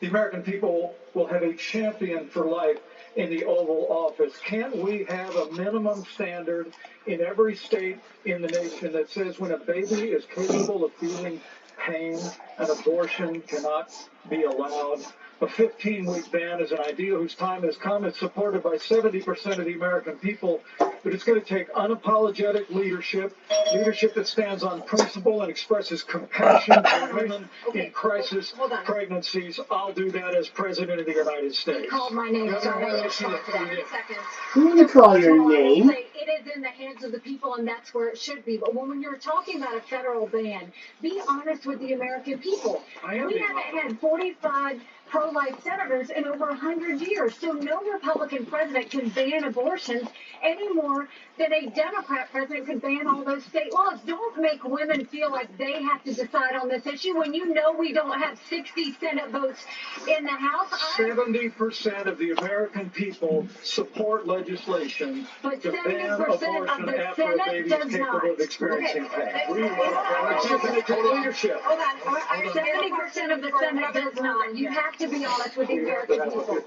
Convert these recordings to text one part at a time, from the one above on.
the American people will have a champion for life in the Oval Office. Can't we have a minimum standard in every state in the nation that says when a baby is capable of feeling pain, an abortion cannot be allowed? A 15-week ban is an idea whose time has come. It's supported by 70% of the American people, but it's going to take unapologetic leadership that stands on principle and expresses compassion for women in crisis pregnancies. I'll do that as President of the United States. You called my name, so I want to talk to that in a second. Who did call your name? It is in the hands of the people, and that's where it should be. But when you're talking about a federal ban, be honest with the American people. We haven't had 45 pro-life senators in over 100 years, so no Republican president can ban abortions any more than a Democrat president could ban all those state laws. Don't make women feel like they have to decide on this issue when you know we don't have 60 Senate votes in the House. 70% of the American people support legislation But to 70% ban of abortion the after a Senate baby is does capable not. of experiencing pain. It's It's going to take leadership. 70% of the Senate does not. You have to be honest with the American people.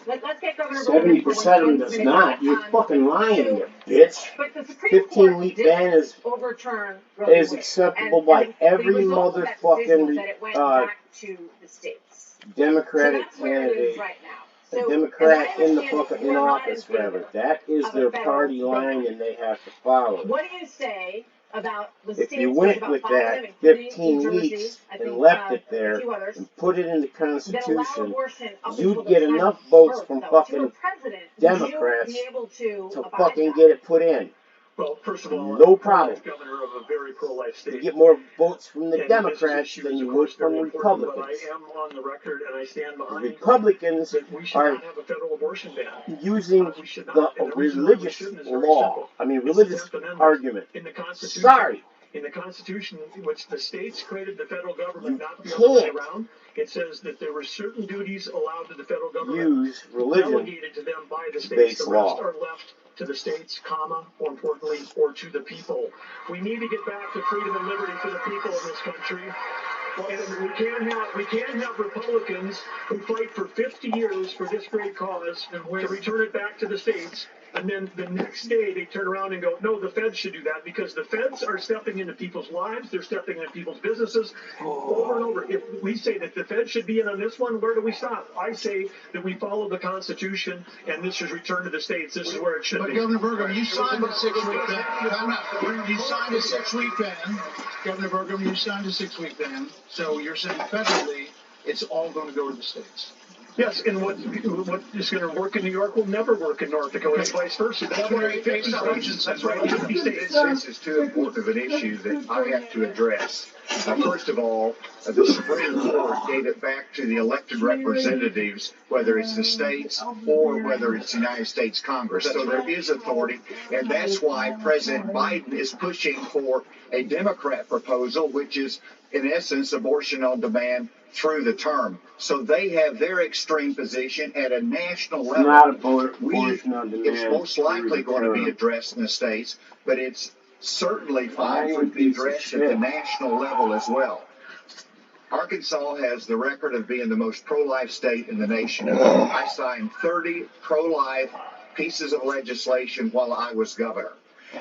Let's get Governor 70% of them does not. You're fucking lying, you bitch. But the Supreme Court 15-week did ban is overturn acceptable by every motherfucking to the states. Democratic So that's where it is candidate, right now. a So, Democrat as I in the understand it, fucking you are not office in favor forever. That is of a their federal party ban. line, and they have to follow it. What do you say about the If states? you there's went about with 5 of them, that including 15 New Jersey, weeks I and think, left it a there few others, and put it in the that allow Constitution, abortion up you'd until the get time enough of votes birth, from though. If you fucking were president, Democrats would you be able to to abide fucking by get it put in. Well, first of all, No I'm problem. governor of a very pro-life You state. get more votes from the And Democrats this issue than is, you of would course, from very important, Republicans. But I am on the record, and I stand The behind Republicans that we should are not have a federal abortion ban. using We should the not. And the reason why we religious shouldn't is very law, simple. It's the religious 10th Amendment. argument. In the Constitution, Sorry, in the Constitution, which the states created the federal government you not to be able to can't around, it says that there were certain duties allowed to the federal government, use religion delegated to them by the states. based The rest law. are left to the states, comma, more importantly, or to the people. We need to get back to freedom and liberty for the people in this country. And we can't have Republicans who fight for 50 years for this great cause to return it back to the states, and then the next day they turn around and go, no, the feds should do that, because the feds are stepping into people's lives, they're stepping into people's businesses over and over. If we say that the feds should be in on this one, where do we stop? I say that we follow the Constitution, and this is returned to the states. This is where it should But be. Governor Burgum, you signed a 6-week ban. You signed a 6-week ban. Governor Burgum, you signed a 6-week ban. So you're saying federally, it's all going to go to the states. Yes, and what is going to work in New York will never work in North Dakota, and vice versa. That's why 50 states. That's why 50 states. This is too important of an issue that I have to address. First of all, the Supreme Court gave it back to the elected representatives, whether it's the states or whether it's the United States Congress. So there is authority, and that's why President Biden is pushing for a Democrat proposal, which is, in essence, abortion on demand through the term. So they have their extreme position at a national level. Not abortion on demand. It's most likely going to be addressed in the states, but it's certainly fine to be addressed at the national level as well. Arkansas has the record of being the most pro-life state in the nation. I signed 30 pro-life pieces of legislation while I was governor.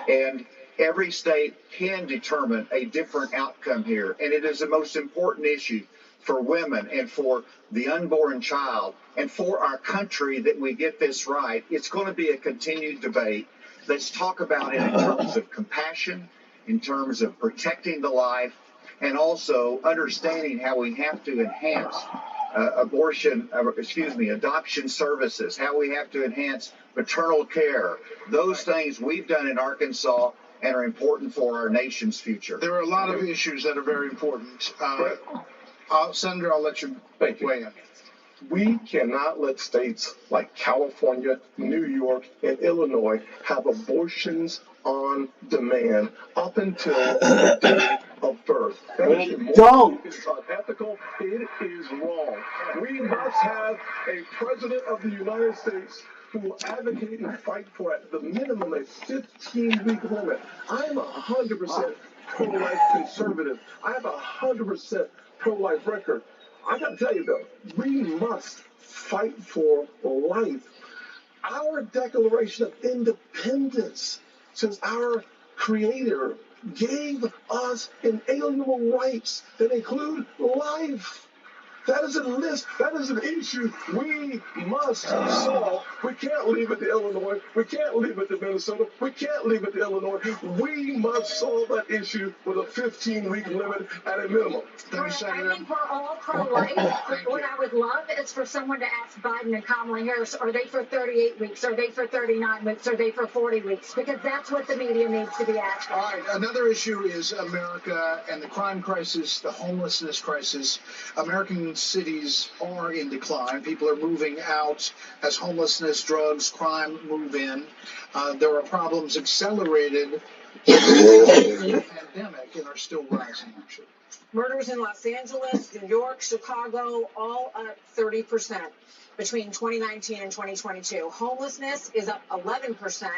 And every state can determine a different outcome here. And it is the most important issue for women and for the unborn child and for our country that we get this right. It's going to be a continued debate. Let's talk about it in terms of compassion, in terms of protecting the life, and also understanding how we have to enhance adoption services, how we have to enhance maternal care. Those things we've done in Arkansas and are important for our nation's future. There are a lot of issues that are very important. Senator, I'll let you weigh in. We cannot let states like California, New York, and Illinois have abortions on demand up until the day of birth. Don't. It's unethical. It is wrong. We must have a president of the United States who will advocate and fight for at the minimum a 15-week limit. I'm 100% pro-life conservative. I have 100% pro-life record. I got to tell you though, we must fight for life. Our Declaration of Independence says our Creator gave us inalienable rights that include life. That is a list. That is an issue we must solve. We can't leave it to Illinois. We can't leave it to Minnesota. We can't leave it to Illinois. We must solve that issue with a 15-week limit at a minimum. Right. I think we're all pro-life. What I would love is for someone to ask Biden and Kamala Harris, are they for 38 weeks? Are they for 39 weeks? Are they for 40 weeks? Because that's what the media needs to be asking. All right, another issue is America and the crime crisis, the homelessness crisis. American cities are in decline. People are moving out as homelessness, drugs, crime move in. There are problems accelerated in the pandemic and are still rising, actually. Murders in Los Angeles, New York, Chicago, all up 30% between 2019 and 2022. Homelessness is up 11%,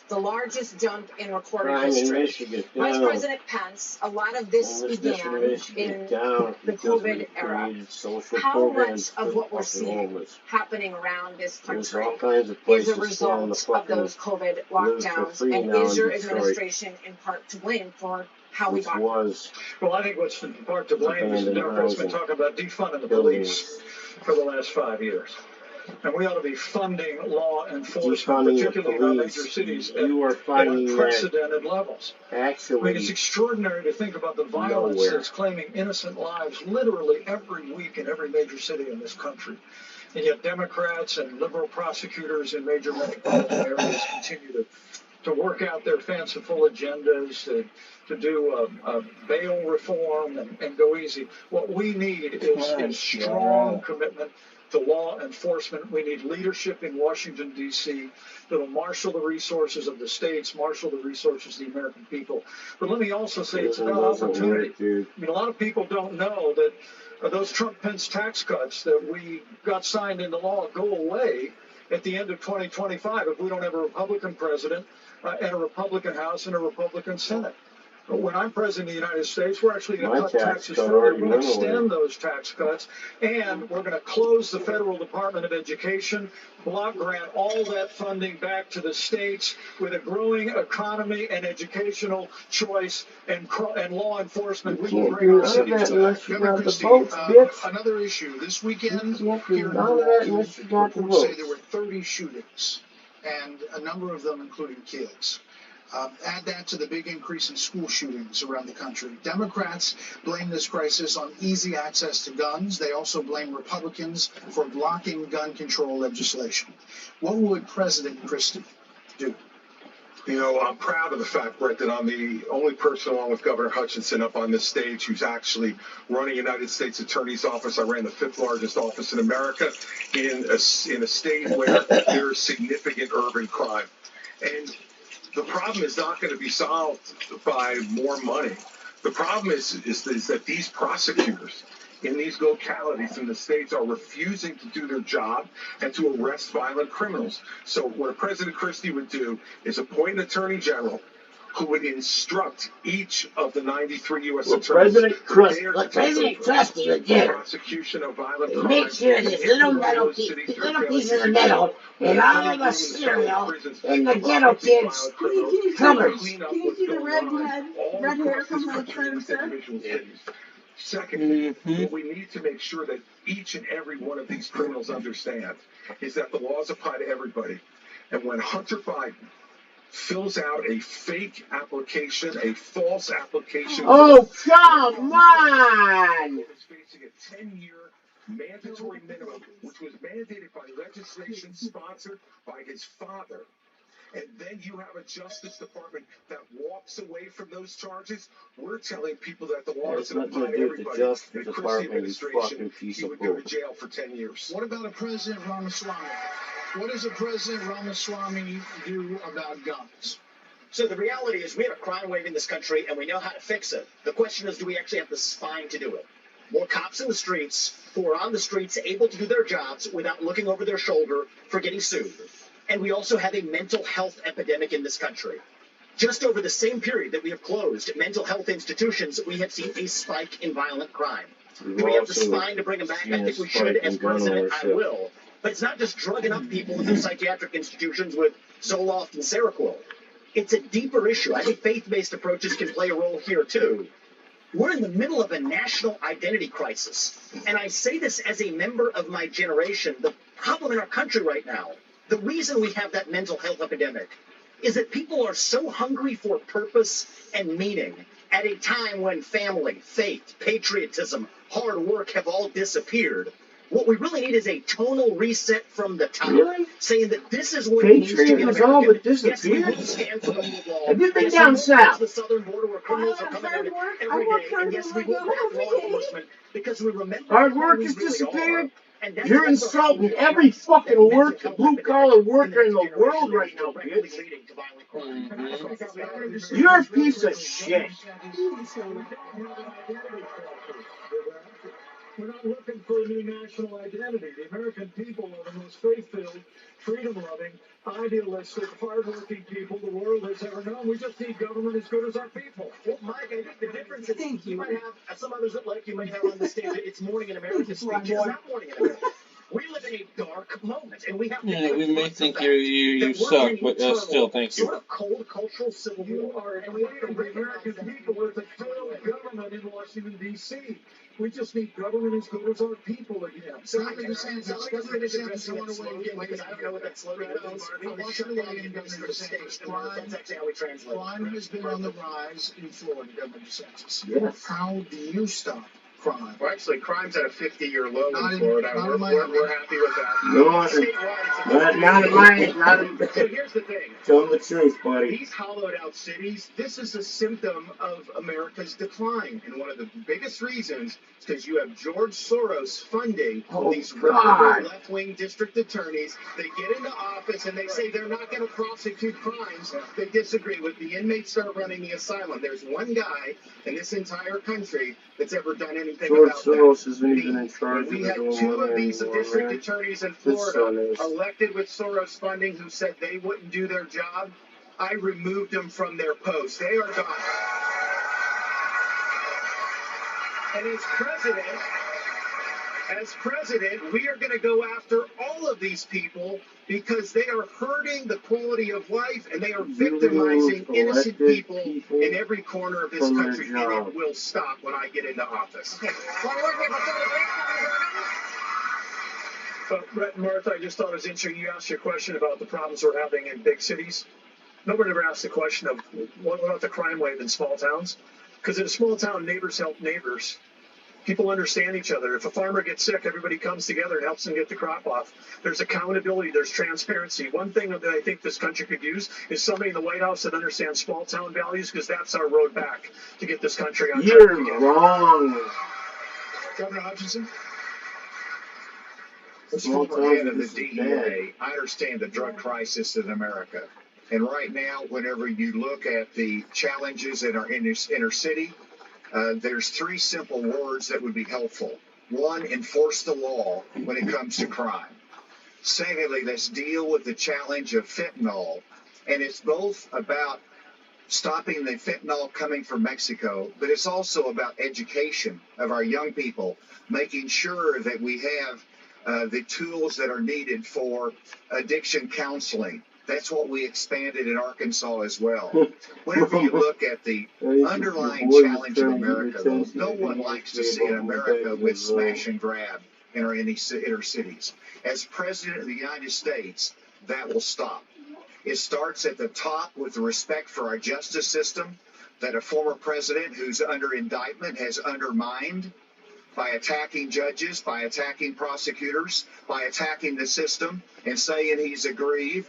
the largest jump in recorded Crime in history. Michigan Vice down. President Pence, a lot of this began in the COVID era. How much of what we're seeing happening around this country is a result of those COVID lockdowns? And is your administration in part to blame for how we got here? Well, I think what's in part to blame is the Democrats have been talking about defunding the police for the last 5 years. And we ought to be funding law enforcement, particularly in our major cities, at unprecedented levels. Actually, I mean, it's extraordinary to think about the violence that's claiming innocent lives literally every week in every major city in this country. And yet Democrats and liberal prosecutors in major metropolitan areas continue to work out their fanciful agendas, to do bail reform and go easy. What we need is strong commitment to law enforcement. We need leadership in Washington, D.C. that will marshal the resources of the states, marshal the resources of the American people. But let me also say it's about opportunity. I mean, a lot of people don't know that those Trump-Pence tax cuts that we got signed into law go away at the end of 2025 if we don't have a Republican president and a Republican House and a Republican Senate. When I'm president of the United States, we're actually going to cut taxes further. We'll extend those tax cuts, and we're going to close the Federal Department of Education, block grant all that funding back to the states with a growing economy and educational choice and law enforcement. We can bring our cities back. Governor Christie, another issue. This weekend here in Milwaukee, reports say there were 30 shootings, and a number of them including kids. Add that to the big increase in school shootings around the country. Democrats blame this crisis on easy access to guns. They also blame Republicans for blocking gun control legislation. What would President Christie do? You know, I'm proud of the fact, Brett, that I'm the only person along with Governor Hutchinson up on this stage who's actually running United States Attorney's Office. I ran the 5th largest office in America in a state where there is significant urban crime. And the problem is not going to be solved by more money. The problem is that these prosecutors in these localities in the states are refusing to do their job and to arrest violent criminals. So what President Christie would do is appoint an attorney general who would instruct each of the 93 U.S. attorneys President Christie would do prosecution of violent crimes. Make sure this little piece in the middle and all of the cereal and the ghetto kids colors. Can you see the red hair coming out of the Secondly, what we need to make sure that each and every one of these criminals understand is that the laws apply to everybody. And when Hunter Biden fills out a fake application, a false application. Oh, come on! Is facing a 10-year mandatory minimum, which was mandated by legislation sponsored by his father. And then you have a Justice Department that walks away from those charges. We're telling people that the law doesn't apply to everybody. In the Christie administration, he would go to jail for 10 years. What about a President Ramaswamy? What does a President Ramaswamy do about guns? So the reality is we have a crime wave in this country, and we know how to fix it. The question is, do we actually have the spine to do it? More cops in the streets who are on the streets able to do their jobs without looking over their shoulder for getting sued. And we also have a mental health epidemic in this country. Just over the same period that we have closed mental health institutions, we have seen a spike in violent crime. Do we have the spine to bring them back? I think we should. As president, I will. But it's not just drugging up people into psychiatric institutions with Zoloft and Seroquel. It's a deeper issue. I think faith-based approaches can play a role here, too. We're in the middle of a national identity crisis. And I say this as a member of my generation. The problem in our country right now, the reason we have that mental health epidemic, is that people are so hungry for purpose and meaning at a time when family, faith, patriotism, hard work have all disappeared. What we really need is a tonal reset from the top, saying that this is what it means to be American. Yes, we will stand for the rule of law. Have you been down south? The southern border where criminals are coming in every day. And yes, we will have law enforcement because we remember hard work has disappeared. You're insulting every fucking blue-collar worker in the world right now, bitch. You're a piece of shit. We're not looking for a new national identity. The American people are the most faith-filled, freedom-loving, idealistic, hard-working people the world has ever known. We just need government as good as our people. Well, Mike, I think the difference is you might have, some others that like you might have on the stage, it's Morning in America speech. It's not Morning in America. We live in a dark moment, and we have to we may think you suck, but still, thank you. Sort of cold cultural civil war, and we have the American people with a failed government in Washington, D.C. We just need government as good as our people again. So Governor DeSantis, I want to weigh in because I don't know what that slogan is. I want you to weigh in, Governor DeSantis. Crime has been on the rise in Florida, Governor DeSantis. Yes. How do you stop crime? Well, actually, crime's at a 50-year low in Florida. We're happy with that. So here's the thing. Tell them the truth, buddy. These hollowed-out cities, this is a symptom of America's decline. And one of the biggest reasons is because you have George Soros funding these left-wing district attorneys. They get into office and they say they're not going to prosecute crimes they disagree with. The inmates start running the asylum. There's one guy in this entire country that's ever done anything George about Soros that. Isn't even in charge We had two of these district attorneys in Florida elected with Soros funding who said they wouldn't do their job. I removed them from their posts. They are gone. And as president, we are going to go after all of these people because they are hurting the quality of life and they are victimizing innocent people in every corner of this country. And it will stop when I get into office. Okay. One more people. Brett and Martha, I just thought it was interesting. You asked your question about the problems we're having in big cities. Nobody ever asked the question of what about the crime wave in small towns? Because in a small town, neighbors help neighbors. People understand each other. If a farmer gets sick, everybody comes together and helps them get the crop off. There's accountability. There's transparency. One thing that I think this country could use is somebody in the White House that understands small town values, because that's our road back to get this country on track again. You're wrong. Governor Hutchinson? As former head of the DEA, I understand the drug crisis in America. And right now, whenever you look at the challenges in our inner city, there's three simple words that would be helpful. One, enforce the law when it comes to crime. Secondly, let's deal with the challenge of fentanyl. And it's both about stopping the fentanyl coming from Mexico, but it's also about education of our young people, making sure that we have the tools that are needed for addiction counseling. That's what we expanded in Arkansas as well. Whenever you look at the underlying challenge of America, though, no one likes to see an America with smash and grab in our inner cities. As President of the United States, that will stop. It starts at the top with the respect for our justice system that a former president who's under indictment has undermined by attacking judges, by attacking prosecutors, by attacking the system and saying he's aggrieved.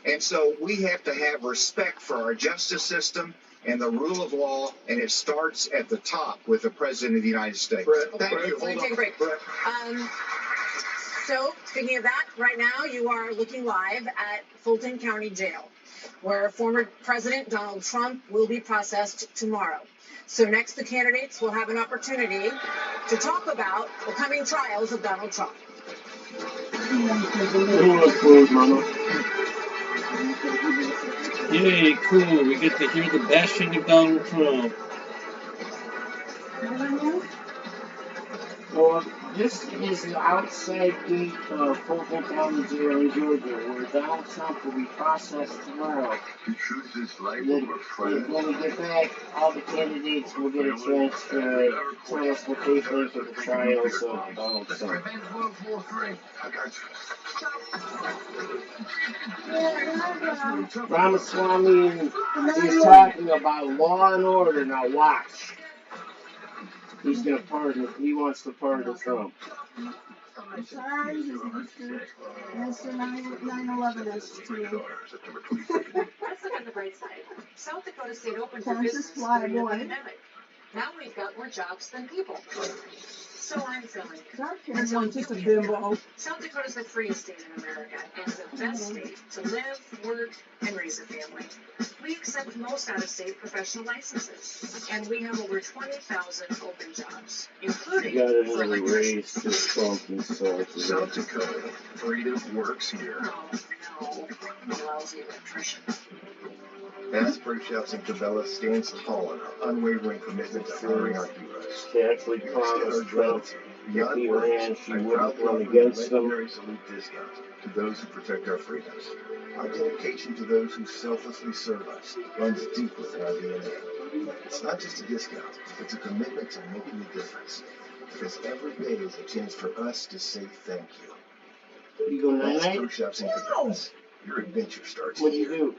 And so we have to have respect for our justice system and the rule of law, and it starts at the top with the President of the United States. Thank you. Let me take a break. So, speaking of that, right now you are looking live at Fulton County Jail, where former President Donald Trump will be processed tomorrow. So next, the candidates will have an opportunity to talk about the coming trials of Donald Trump. Yay, cool. We get to hear the bashing of Donald Trump. Well, this is the outside gate of Fulton County Jail, Georgia, where Donald Trump will be processed tomorrow. He chooses life Then, over friends. when we get back, all the candidates will get a chance to tell us what they think of the trials of Donald Trump. Ramaswamy is talking about law and order. Now watch. He's gonna pardon. He wants to pardon Trump. Sorry, that's the 9/11 is today. Let's look at the bright side. South Dakota stayed open for Kansas business fly during the boy. pandemic. Now we've got more jobs than people. So I'm feeling good. South Carolina's just a bimbo. South Dakota's the freest state in America and the best state to live, work, and raise a family. We accept most out-of-state professional licenses, and we have over 20,000 open jobs, including Got for another raise electricians. to Trump and stuff. South Dakota, freedom works here. Oh, no, I'm a lousy electrician. Bass Pro Shops in Cabela stands tall in our unwavering commitment to honoring our heroes. She actually promised Trump if he ran, she wouldn't run against him. Legendary salute discount to those who protect our freedoms. Our dedication to those who selflessly serve us runs deep within our DNA. It's not just a discount, it's a commitment to making a difference. Because every day is a chance for us to say thank you. You go Bass night-night? Pro Shops in Cabela. Your adventure starts What do you here. do?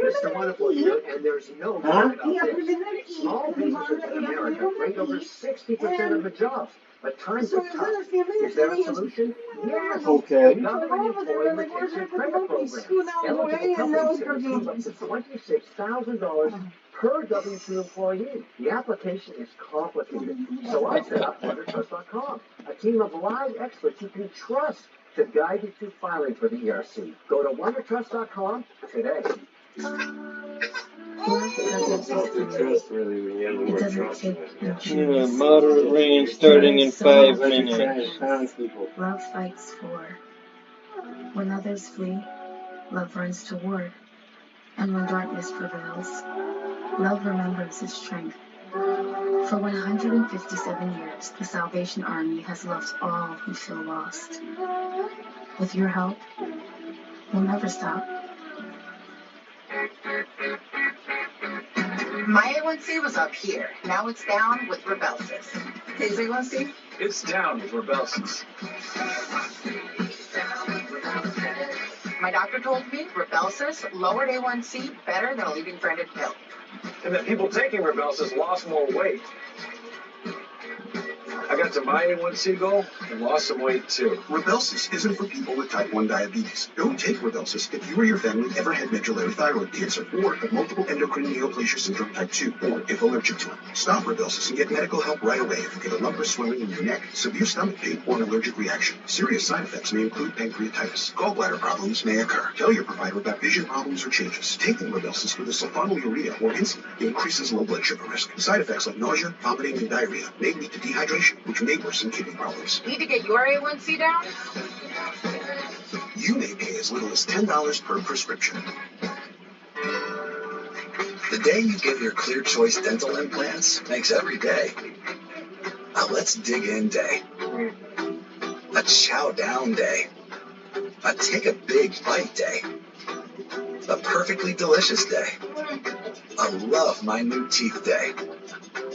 Mr. Wonderful here, and there's no Huh? doubt about this. Small businesses in America bring over 60% of the jobs. But times are tough. Is there a solution? Yes. Okay. Government employee retention credit program. Eligible companies can receive up to $26,000 per W-2 employee. The application is complicated, so I set up WonderTrust.com, a team of live experts you can trust to guide you through filing for the ERC. Go to WonderTrust.com today. Something trustworthy when you have more trust in it. Moderate rain starting in 5 Trying minutes. to con people. Love fights for. When others flee, love runs toward. And when darkness prevails, love remembers its strength. For 157 years, the Salvation Army has loved all who feel lost. With your help, we'll never stop. My A1C was up here. Now it's down with Rebelsis. His A1C? It's down with Rebelsis. My doctor told me Rebelsis lowered A1C better than a leading branded pill. And that people taking Rebelsis lost more weight. I got to my A1C goal and lost some weight too. Rebelsis isn't for people with type 1 diabetes. Don't take Rebelsis if you or your family ever had medullary thyroid cancer or have multiple endocrine neoplasia syndrome type 2 or if allergic to it. Stop Rebelsis and get medical help right away if you get a lump or swelling in your neck, severe stomach pain, or an allergic reaction. Serious side effects may include pancreatitis. Gallbladder problems may occur. Tell your provider about vision problems or changes. Taking Rebelsis with a sulfonylurea or insulin increases low blood sugar risk. Side effects like nausea, vomiting, and diarrhea may lead to dehydration, which may worsen kidney problems. Need to get your A1C down? You may pay as little as $10 per prescription. The day you get your Clear Choice dental implants makes every day a let's dig in day, a chow down day, a take a big bite day, a perfectly delicious day, a love my new teeth day.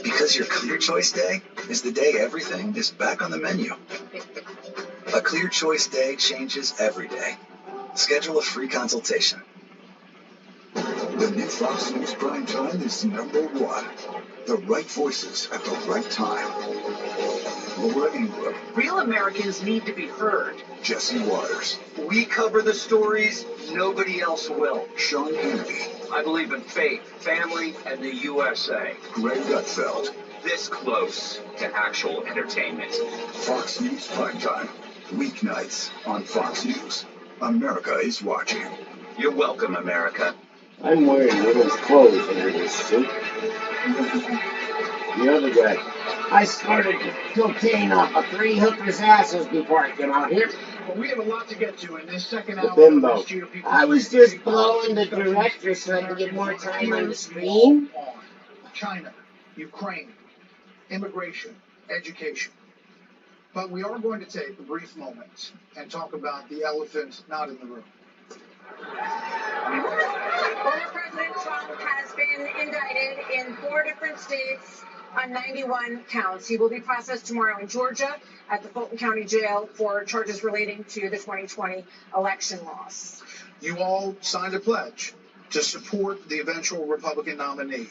Because your Clear Choice Day is the day everything is back on the menu. A Clear Choice Day changes every day. Schedule a free consultation. The new Fox News Prime Time is #1. The right voices at the right time. Laura Ingram. Real Americans need to be heard. Jesse Waters. We cover the stories nobody else will. Sean Hannity. I believe in faith, family, and the USA. Greg Gutfeld. This close to actual entertainment. Fox News Prime Time. Weeknights on Fox News. America is watching. You're welcome, America. I'm wearing women's clothes under this suit. The other guy. I started cocaine off of 3 hookers' asses before I came out here. Well, we have a lot to get to in this second The hour. bimbo. I was just blowing the director so I could get more time on the screen. China, Ukraine, immigration, education. But we are going to take a brief moment and talk about the elephant not in the room. Former President Trump has been indicted in 4 different states on 91 counts. He will be processed tomorrow in Georgia at the Fulton County Jail for charges relating to the 2020 election loss. You all signed a pledge to support the eventual Republican nominee.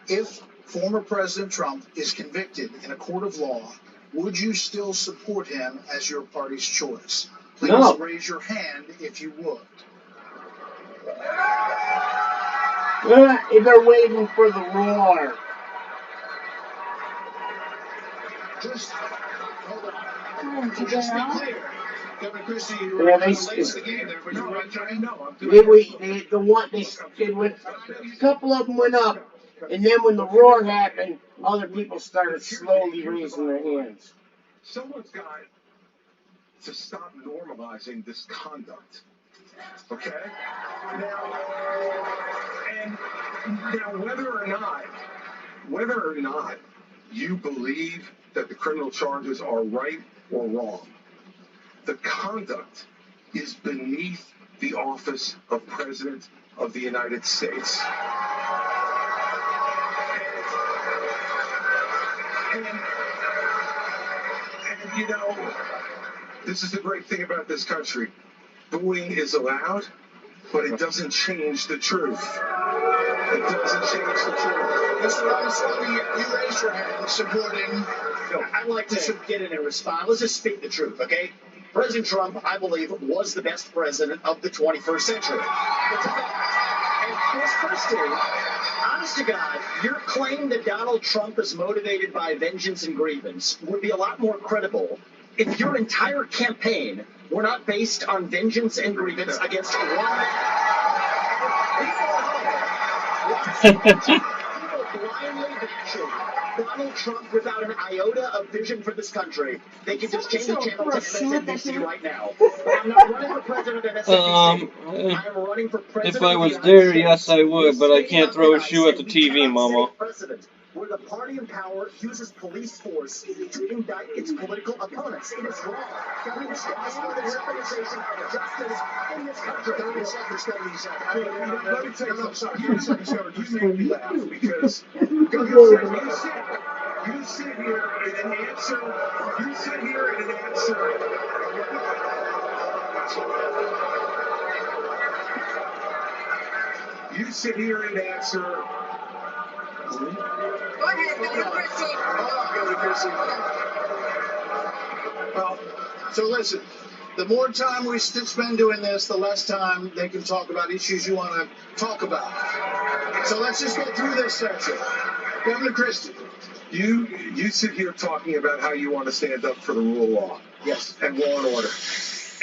If former President Trump is convicted in a court of law, would you still support him as your party's choice? Please No. raise your hand if you would. They're waiting for the roar. Just hold on. Just be clear. Governor Christie, you were Yeah, late to the game there, but you're right. A couple of them went up, and then when the roar happened, other people started slowly raising their hands. Someone's got to stop normalizing this conduct. Okay? Now, whether or not you believe that the criminal charges are right or wrong, the conduct is beneath the office of President of the United States. And you know, this is the great thing about this country. Booing is allowed, but it doesn't change the truth. It doesn't change the truth. Mr. Ramaswamy, you raised your hand supporting. No, I'd like to get in and respond. Let's just speak the truth, okay? President Trump, I believe, was the best president of the 21st century. It's a fact. And Ms. Christie, honest to God, your claim that Donald Trump is motivated by vengeance and grievance would be a lot more credible if your entire campaign were not based on vengeance and grievance against one man. People blindly bashing Donald Trump without an iota of vision for this country. They can just change the channel to MSNBC right now. I'm not running for president of MSNBC. I'm running for president. If I was there, yes, I would, but I can't throw a shoe at the TV, Mama. Where the party in power uses police force to indict its political opponents. It is wrong. We must stand the representation of justice in this country. 30 seconds. Let me tell you something. You made me laugh because you sit here in an answer. You sit here in an answer. You sit here and answer. Go ahead, Governor Christie. Governor Christie. Well, so listen, the more time we spend doing this, the less time they can talk about issues you want to talk about. So let's just get through this section. Governor Christie. You sit here talking about how you want to stand up for the rule of law. Yes. And law and order.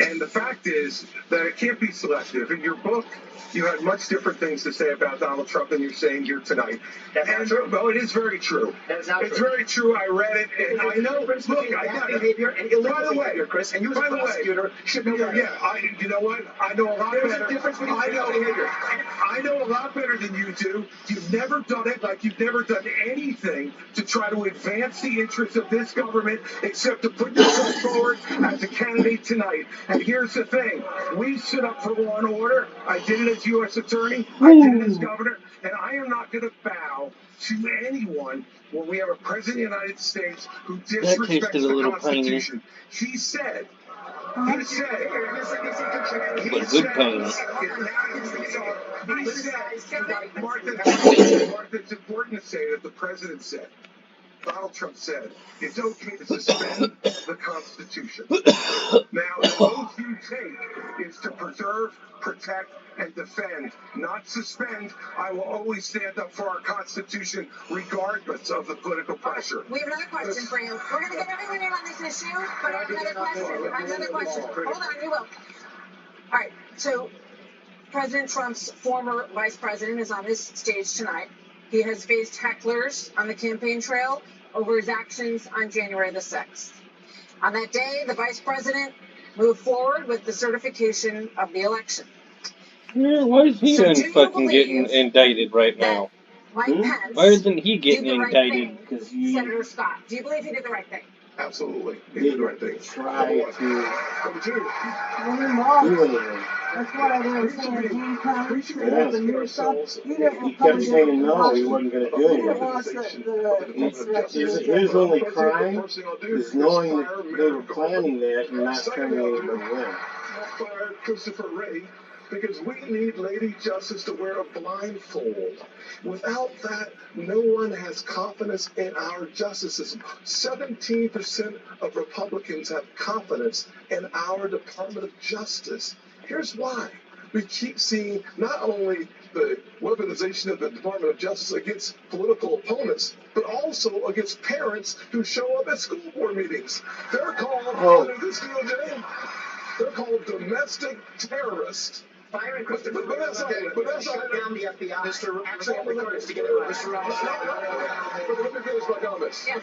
And the fact is that it can't be selective. In your book, you had much different things to say about Donald Trump than you're saying here tonight. That's not true. Well, it is very true. That is not it's true. very true. I read it, and I know. Look, I got behavior and illegal behavior, Chris, and you as a prosecutor should know that. Yeah, you know what? I know a lot better. There's a difference between behavior. I know a lot better than you do. You've never done it like you've never done anything to try to advance the interests of this government except to put yourself forward as a candidate tonight. And here's the thing. We stood up for law and order. I did it as U.S. Attorney. I did it as governor. And I am not going to bow to anyone when we have a president of the United States who disrespects the Constitution. He said, But good pain. Martha, it's important to say that the president said, Donald Trump said, it's okay to suspend the Constitution. Now, the oath you take is to preserve, protect, and defend, not suspend. I will always stand up for our Constitution, regardless of the political pressure. We have another question for you. We're going to get everyone in on this issue, but I have another question. Hold on, you will. All right, so President Trump's former vice president is on this stage tonight. He has faced hecklers on the campaign trail over his actions on January the 6th. On that day, the vice president moved forward with the certification of the election. Yeah, why is he fucking getting indicted right now? Mike Pence Why isn't he getting did the right indicted? thing, Senator Scott, do you believe he did the right thing? Absolutely. He didn't did the right thing. try Number one. to Number two, do anything. That's why they were saying Gene Cummings should set up the new stuff. He didn't He probably kept saying didn't no, watch he the, wasn't going to he do didn't anything. watch the insurrection. His only crime is knowing that they were planning that and not turning anybody in. Fired Christopher Wray because we need Lady Justice to wear a blindfold. Without that, no one has confidence in our justice system. 17% of Republicans have confidence in our Department of Justice. Here's why. We keep seeing not only the weaponization of the Department of Justice against political opponents, but also against parents who show up at school board meetings. They're called, under this DOJ, they're called domestic terrorists. Firing Christopher But that's not it. But that's not shut it. down the FBI. Mr. Actually have the courage to get it right. Mr. Ross, let me finish my comments. Yes.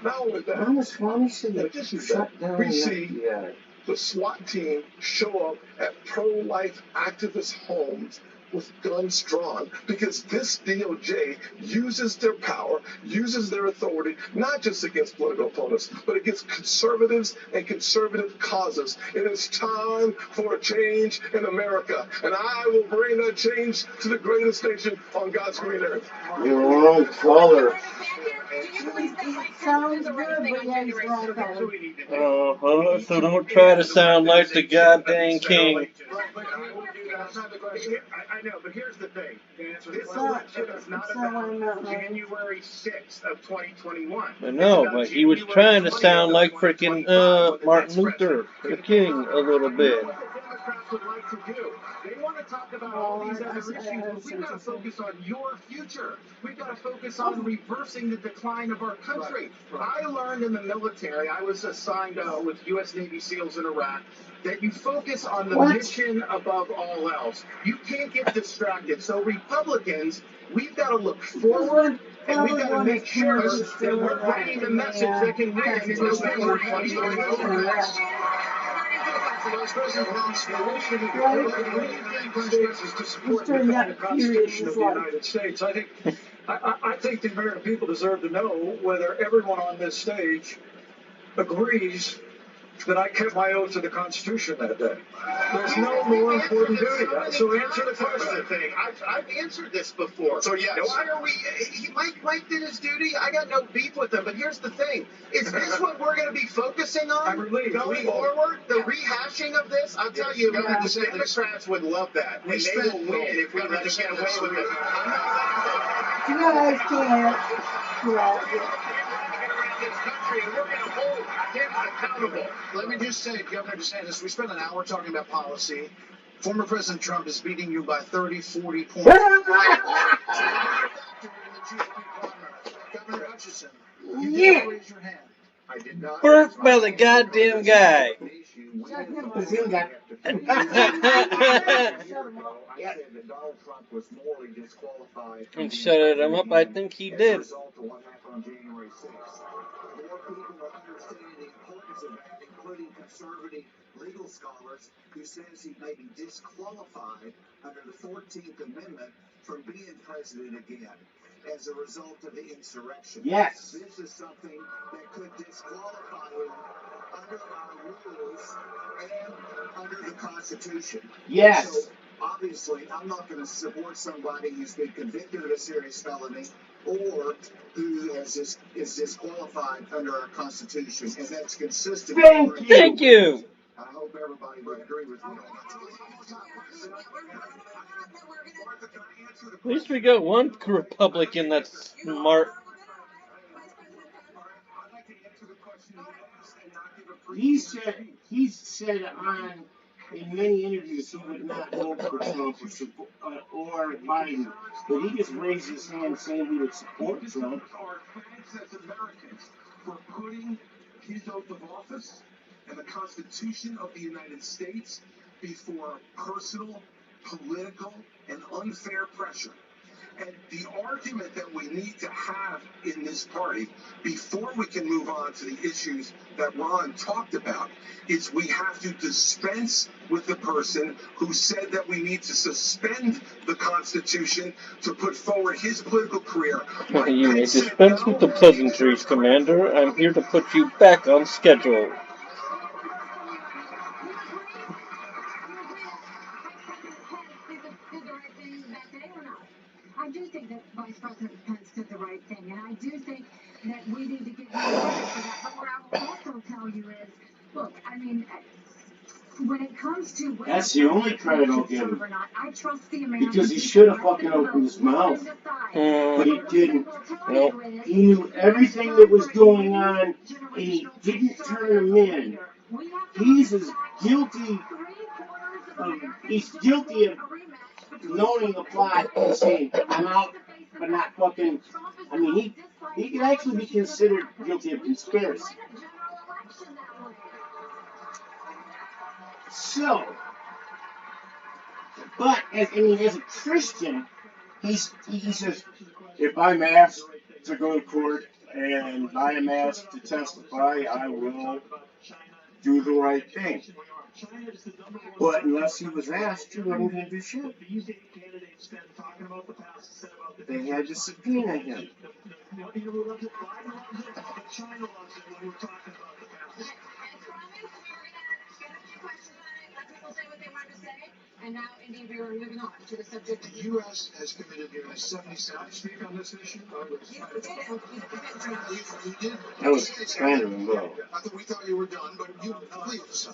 Not only that, Ramaswamy said in that addition to shut that, down we the see FBI. the SWAT team show up at pro-life activist homes with guns drawn because this DOJ uses their power, uses their authority, not just against political opponents, but against conservatives and conservative causes. It is time for a change in America, and I will bring that change to the greatest nation on God's green earth. You're wrong color. Sounds good, but yeah, he's wrong color. So don't try to sound like the goddamn king. I know, but here's the thing. This not- election is not it's not what I about meant, man. January 6th of 2021. I know, but he was trying to sound like freaking Martin Luther King a little bit. What the Democrats would like to do. They want to talk about all these other issues, but we've got to focus on your future. We've got to focus on reversing the decline of our country. I learned in the military, I was assigned with U.S. Navy SEALs in Iraq, that you focus on the mission above all else. You can't get distracted. So Republicans, we've got to look forward, and we've got to make sure that we're bringing the message that can win in November 2024. United States. I think the American people deserve to know whether everyone on this stage agrees that I kept my oath to the Constitution that day. There's no more important duty. So answer the question. I've answered this before. So yes. Why are we? Mike did his duty. I got no beef with him. But here's the thing: is this what we're going to be focusing on going forward? The rehashing of this? I'll tell you, the Democrats would love that, and they will win if we let them get away with it. You guys can't. This country, and we're going to hold him accountable. Let me just say, Governor DeSantis, we spent an hour talking about policy. Former President Trump is beating you by 30, 40 points. Governor Hutchinson, you didn't raise your hand. I did not. Burnt by the goddamn guy. And shut him up, I think he did. Including conservative legal scholars who says he may be disqualified under the 14th Amendment from being president again as a result of the insurrection. Yes. This is something that could disqualify him under our rules and under the Constitution. Yes. So, obviously, I'm not going to support somebody who's been convicted of a serious felony or who is disqualified under our Constitution, and that's consistent. Thank you. I hope everybody would agree with me. At least we got one Republican that's smart. He said in many interviews he would not vote for Trump or Biden, but he just raised his hand saying he would support Trump. Our thanks as Americans for putting his oath of office and the Constitution of the United States before personal, political, and unfair pressure. And the argument that we need to have in this party before we can move on to the issues that Ron talked about is we have to dispense with the person who said that we need to suspend the Constitution to put forward his political career. You may dispense with the pleasantries, Commander. I'm here to put you back on schedule. I do think that Vice President Pence did the right thing, and I do think that we need to give him credit for that. But what I will also tell you is, look, I mean, when it comes to that's the only credit I'll give him. I trust the American because he should have fucking opened his mouth, but he didn't. Nope. He knew everything that was going on, and he didn't turn him in. He's as guilty. He's guilty of knowing the plot and saying, I'm out, but not fucking. I mean, he could actually be considered guilty of conspiracy. So, but as a Christian, he says, if I'm asked to go to court and I am asked to testify, I will do the right thing. But unless he was asked, he wasn't going to do shit. They had to subpoena him. And now, indeed, we are moving on to the subject. The U.S. has committed nearly 77. Speak on this issue. That was kind of low. We thought you were done, but you please.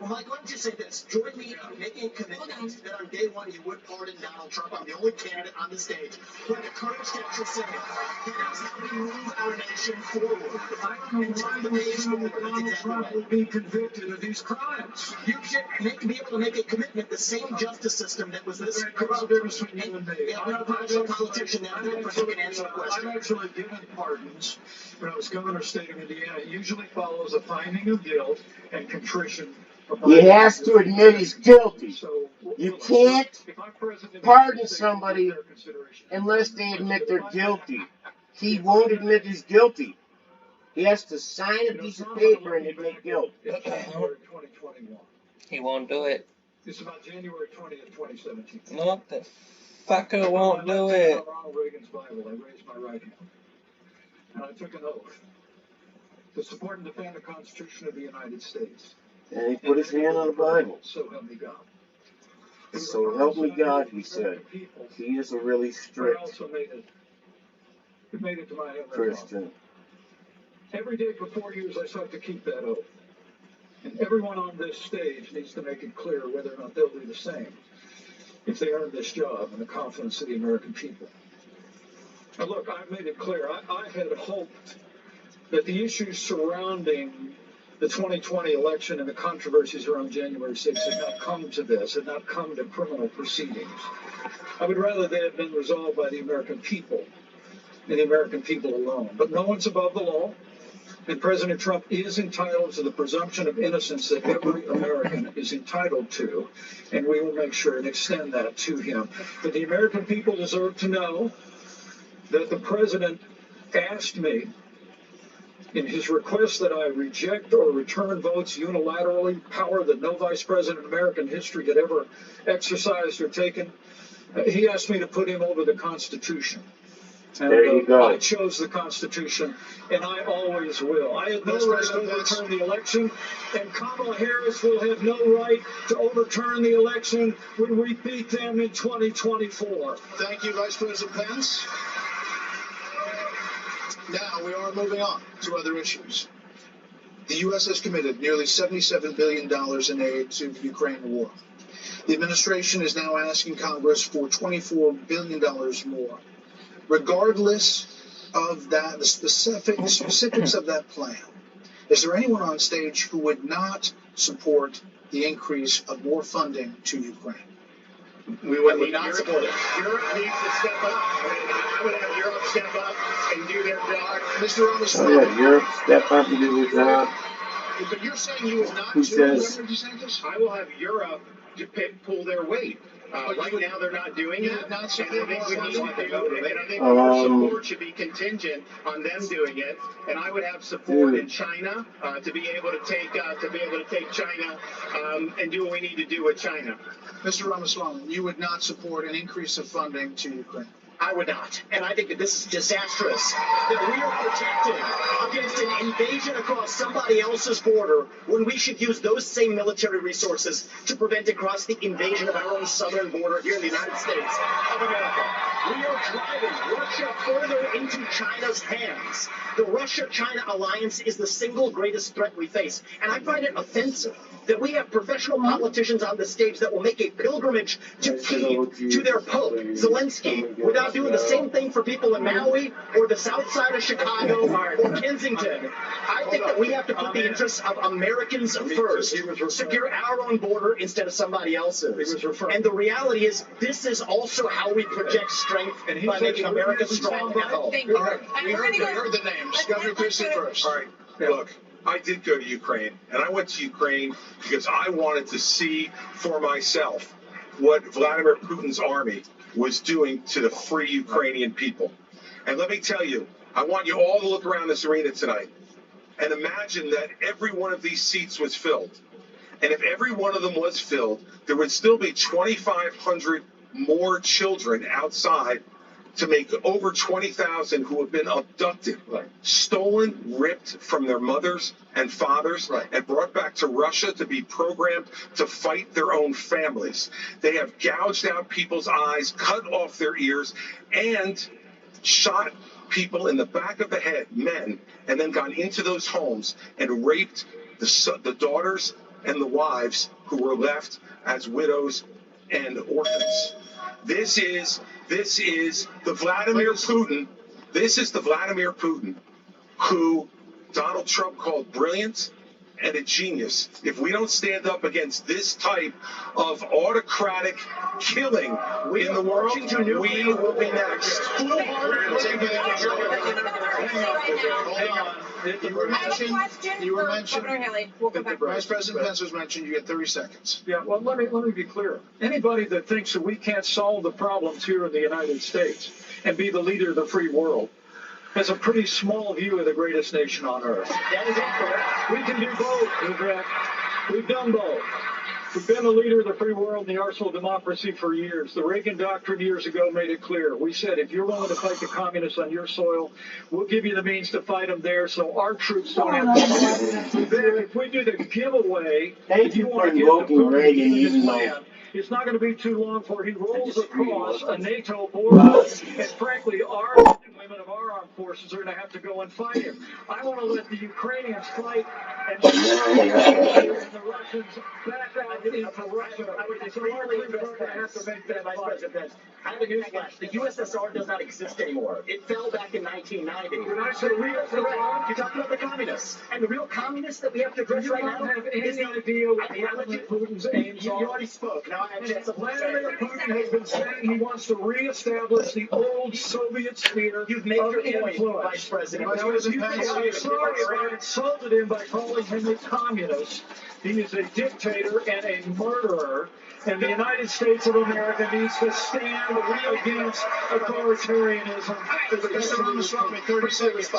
Well, Mike, let me just say this. Join me in making a commitment that on day one you would pardon Donald Trump. I'm the only candidate on the stage who had the courage to actually say that's how we move our nation forward. I don't know why you assume that Donald Trump will be convicted of these crimes. You should be able to make a commitment, the same justice system that was this corrupt. Yeah, I'm not a politician now, but you can answer the question. I've actually given pardons when I was governor of the state of Indiana. It usually follows a finding of guilt and contrition. He has to admit he's guilty. You can't pardon somebody unless they admit they're guilty. He won't admit he's guilty. He has to sign a piece of paper and admit guilt. January 2021. He won't do it. It's about January 20th, 2017. Nope, the fucker won't do it. Ronald Reagan's Bible. I raised my right hand. And I took an oath to support and defend the Constitution of the United States. And he put his hand on the Bible. So help me God. So help me God, he said. He is a really strict made it to my Christian. Every day for 4 years I sought to keep that oath. And everyone on this stage needs to make it clear whether or not they'll do the same if they earn this job and the confidence of the American people. Now look, I've made it clear. I had hoped that the issues surrounding the 2020 election and the controversies around January 6th had not come to this, had not come to criminal proceedings. I would rather they had been resolved by the American people and the American people alone. But no one's above the law, and President Trump is entitled to the presumption of innocence that every American is entitled to, and we will make sure and extend that to him. But the American people deserve to know that the president asked me in his request that I reject or return votes unilaterally, power that no vice president in American history had ever exercised or taken. He asked me to put him over the Constitution. And there you go. I chose the Constitution, and I always will. I have no right to overturn the election, and Kamala Harris will have no right to overturn the election when we beat them in 2024. Thank you, Vice President Pence. Now we are moving on to other issues. The U.S. has committed nearly $77 billion in aid to the Ukraine war. The administration is now asking Congress for $24 billion more. Regardless of that, the specifics of that plan, is there anyone on stage who would not support the increase of more funding to Ukraine? We would not support it. Europe needs to step up. I would have Europe step up and do their job. Mr. Ramos, Europe step up and do their job. But you're saying you would not Who says? DeSantis? I will have Europe pull their weight. Right now, they're not doing that, and I think we need to do it. And I think our support should be contingent on them doing it. And I would have support in China to be able to take China and do what we need to do with China. Mr. Ramaswamy, you would not support an increase of funding to Ukraine? I would not. And I think that this is disastrous. That we are protected against an invasion across somebody else's border when we should use those same military resources to prevent across the invasion of our own southern border here in the United States of America. We are driving Russia further into China's hands. The Russia-China alliance is the single greatest threat we face. And I find it offensive that we have professional politicians on the stage that will make a pilgrimage to Kyiv, to their Pope, Zelensky, without doing the same thing for people in Maui or the south side of Chicago or Kensington. I think that we have to put the interests of Americans first, secure our own border instead of somebody else's. And the reality is, this is also how we project strength by making America strong at home. All right, we heard the names. Governor Christie first. All right, look. I did go to Ukraine, and I went to Ukraine because I wanted to see for myself what Vladimir Putin's army was doing to the free Ukrainian people. And let me tell you, I want you all to look around this arena tonight and imagine that every one of these seats was filled. And if every one of them was filled, there would still be 2,500 more children outside to make over 20,000 who have been abducted, stolen, ripped from their mothers and fathers, and brought back to Russia to be programmed to fight their own families. They have gouged out people's eyes, cut off their ears, and shot people in the back of the head, men, and then gone into those homes and raped the daughters and the wives who were left as widows and orphans. This is the Vladimir Putin. This is the Vladimir Putin who Donald Trump called brilliant and a genius. If we don't stand up against this type of autocratic killing in the world, we will be next. You were mentioned. Vice President Pence was mentioned. You get 30 seconds. Yeah, well, let me be clear. Anybody that thinks that we can't solve the problems here in the United States and be the leader of the free world has a pretty small view of the greatest nation on earth. That is incorrect. We can do both, Vivek. We've done both. We've been the leader of the free world and the arsenal of democracy for years. The Reagan Doctrine years ago made it clear. We said, if you're willing to fight the communists on your soil, we'll give you the means to fight them there so our troops don't have to fight. If we do the giveaway, Thank you for invoking Reagan, even though it's not going to be too long before he rolls across a NATO border, and frankly, our men and women of our armed forces are going to have to go and fight him. I want to let the Ukrainians fight, and the Russians back out into Russia. I would really have to make that, Vice President. I have a newsflash. The USSR does not exist anymore. It fell back in 1990. When I say real threat, you're talking about the communists. And the real communists that we have to address right now have any idea what Vladimir Putin's aims are. You already spoke. Now I have a chance to Vladimir Putin has been saying he wants to reestablish the old Soviet sphere. You've made your point, influence. Vice President. I'm sorry if I insulted him by calling him a communist. He is a dictator and a murderer. And the United States of America needs to stand against authoritarianism. Mr. Ramaswamy, 30 seconds.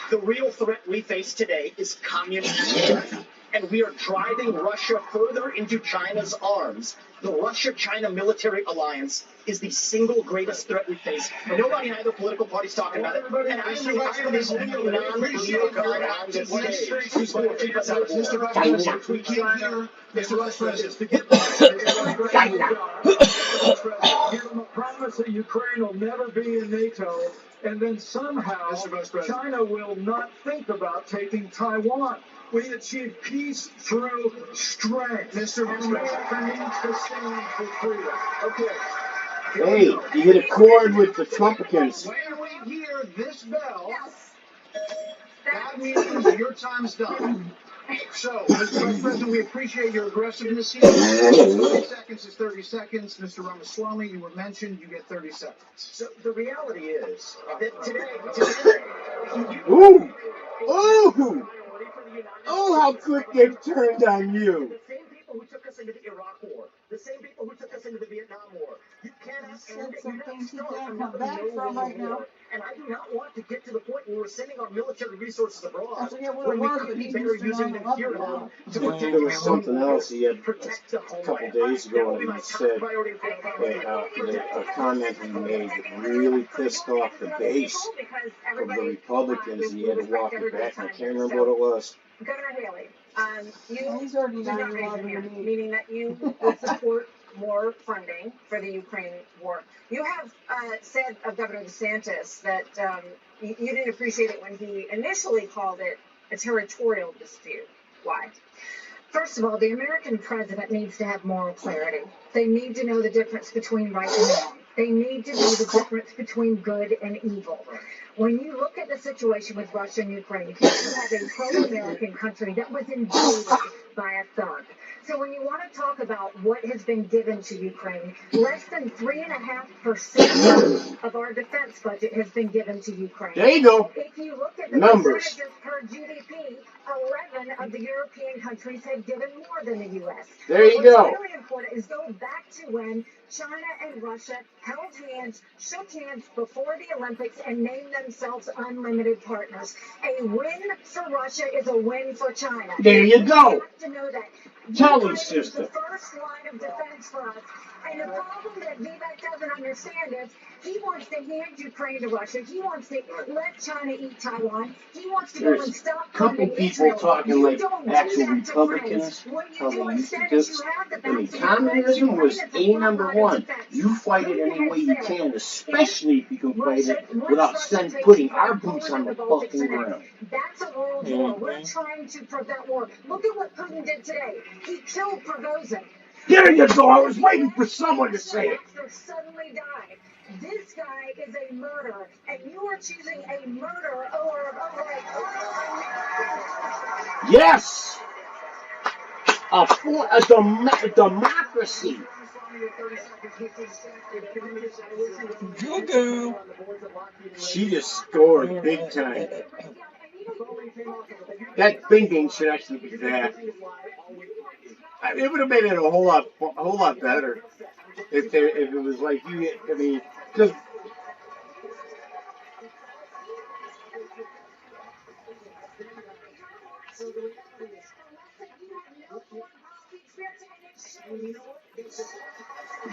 The real threat we face today is communism. And we are driving Russia further into China's arms. The Russia-China military alliance is the single greatest threat we face. Nobody in either political party is talking about it. And I am the only non-neocon on this stage who's going to keep us out of war. We can't hear Mr. Vice President. Give them a promise that Ukraine will never be in NATO, and then somehow China will not think about taking Taiwan. We achieve peace through strength. America needs to stand for freedom. Okay. Hey, you hit a chord with the Trumpicans. When we hear this bell, that means your time's done. So, Mr. Vice President, we appreciate your aggressiveness here. 30 seconds is 30 seconds. Mr. Ramaswamy, you were mentioned. You get 30 seconds. So the reality is that today Ooh! Ooh! Oh, how quick they've turned on you. the same people who took us into the Iraq War, the same people who took us into the Vietnam War. You cannot Said end it. some You things he cannot start can't come another back from right now. war. And I do not want to get to the point where we're sending our military resources abroad I forget what it when we was, could but be he better used to using them 9/11 here now. now to Well, protect there was something else he had protect the a couple homeland. days That ago, will be and my he top said priority for a comment he made that really pissed off the base of the Republicans. He had to walk it back, and I can't remember what it was. Governor Haley, He's already you did not 9/11 raise your to hand, me. meaning that you will support more funding for the Ukraine war. You have said of Governor DeSantis that you didn't appreciate it when he initially called it a territorial dispute. Why? First of all, the American president needs to have moral clarity. They need to know the difference between right and wrong. They need to know the difference between good and evil. When you look at the situation with Russia and Ukraine, here you have a pro-American country that was invaded by a thug. So when you want to talk about what has been given to Ukraine, less than 3.5% of our defense budget has been given to Ukraine. There you go. If you look at the Numbers. percentages per GDP, 11 of the European countries have given more than the U.S. There you What's go. really important is go back to when China and Russia held hands, shook hands before the Olympics, and named themselves unlimited partners. A win for Russia is a win for China. There you go. You have to know that. Tell Ukraine him, is sister. the first line of defense for us. And the problem that Vivek doesn't understand is he wants to hand Ukraine to Russia. He wants to let China eat Taiwan. He wants to go and There's stop a couple funding people Israel. talking You like don't do actual that to Republicans. friends. What How you do they used to instead is just, you have the I mean, backs of your friends. communism was Ukraine is the A front number line of one. defense. You fight it any way you can, especially if you can fight Russia, it once without Russia takes putting our Poland boots on and the the Baltics fucking annexed, ground. that's a world war. We're trying to prevent war. Look at what Putin did today. He killed Prigozhin. There you go. I was waiting for someone to say it. Suddenly died. This guy is a murderer, and you are choosing a murderer over a Yes. A democracy. Goo-goo. She just scored big time. That thinking should actually be that. It would have made it a whole lot better if it was like you. I mean, because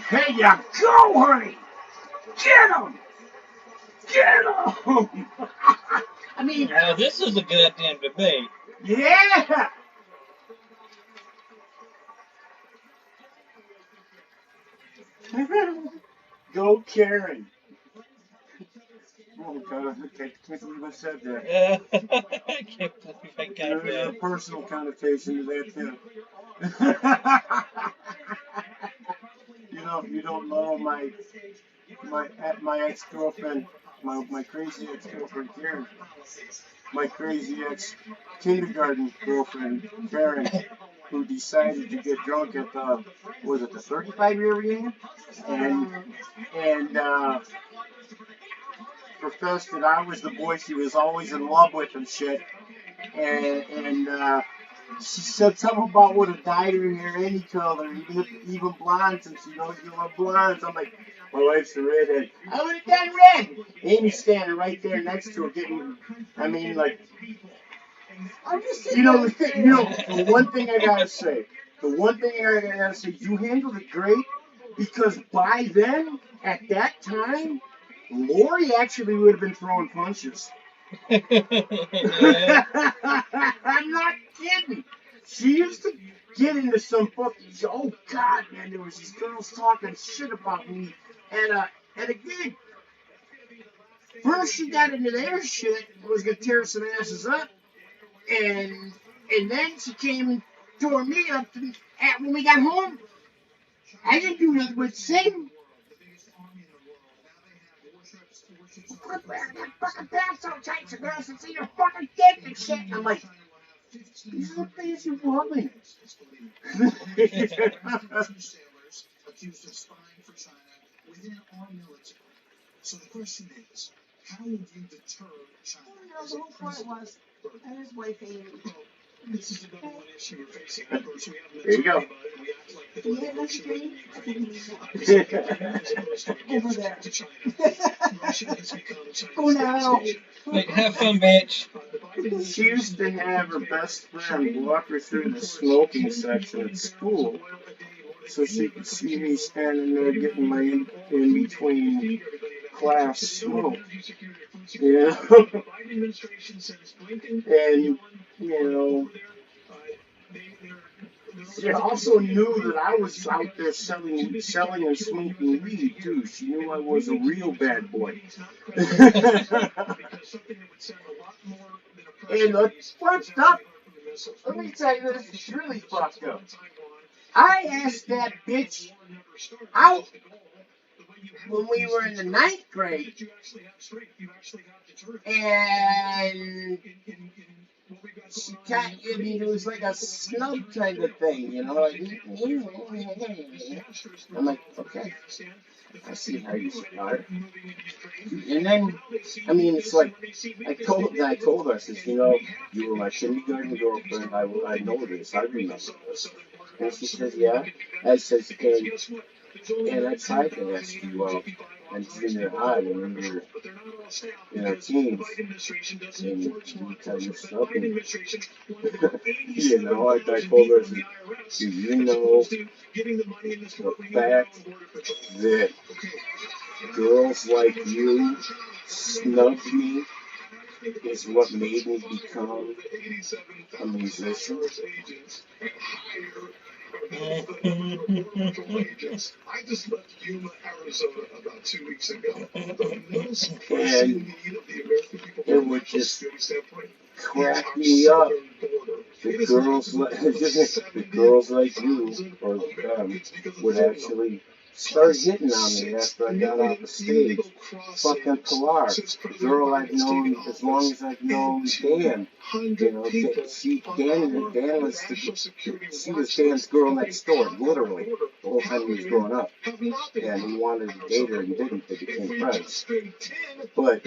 there you go, honey. Get him. Get him. I mean, Now this is a goddamn debate. Yeah. Go Karen. Oh God, I can't believe I said that. I can't believe I got There's a that. personal connotation to that too. You don't know my ex-girlfriend, my crazy ex-girlfriend Karen, my crazy ex-kindergarten girlfriend Karen, who decided to get drunk at the 35-year reunion, and professed that I was the boy she was always in love with and shit, and she said something about would have dyed her hair any color, even blonde, since you know you love blondes. I'm like, my wife's a redhead. I would have done red. Amy's standing right there next to her, getting. I mean, like, I'm just the one thing I gotta say, you handled it great, because by then, at that time, Lori actually would have been throwing punches. I'm not kidding. She used to get into some fucking. Oh God, man, there was these girls talking shit about me at a gig. First, she got into their shit, was gonna tear some asses up, and then she came and tore me up when we got home. I didn't do nothing but sing. That fucking back so tight, so girls can see your fucking dick and shit. And I'm like, these are the things you want me. Accused of spying for China within our military. So the question is, how would you deter China? The whole point was, I was wifing. This is the number one issue we're facing. Of course, we haven't There you go. talked about it. We act like You get another drink? Over there. Go now. Like, have fun, bitch. She used to have her best friend walk her through the smoking section at school so she could see me standing there getting my in between class smoke. Yeah. And, you know, she also knew that I was out there selling and smoking weed, too. She knew I was a real bad boy. And fucked up. Let me tell you, this is really fucked up. I asked that bitch out when we were in the 9th grade, and she got, I mean, it was like a snub kind of thing, you know, like, I'm like, okay, I see how you are. And then, I mean, it's like, I told her, I says, you know, you were my kindergarten girlfriend, I know this, I remember this. And she says, yeah. I says, and I tried to ask you out in junior high when we were in our teens, and you tell you something. You know, I told her, do you know the fact that girls like you snubbed me is what made me become a musician? I just left Yuma, Arizona about 2 weeks ago. The most And pressing need of the American people it from a would national just security standpoint crack is our me up. southern border. The girls like you, or them, would actually start hitting on me after I got off the stage. Fucking Pilar, the girl I've known as long as I've known Dan. You know, Dan was she was Dan's girl next door, literally, the whole time he was growing up. And he wanted to date her and didn't, they became friends. But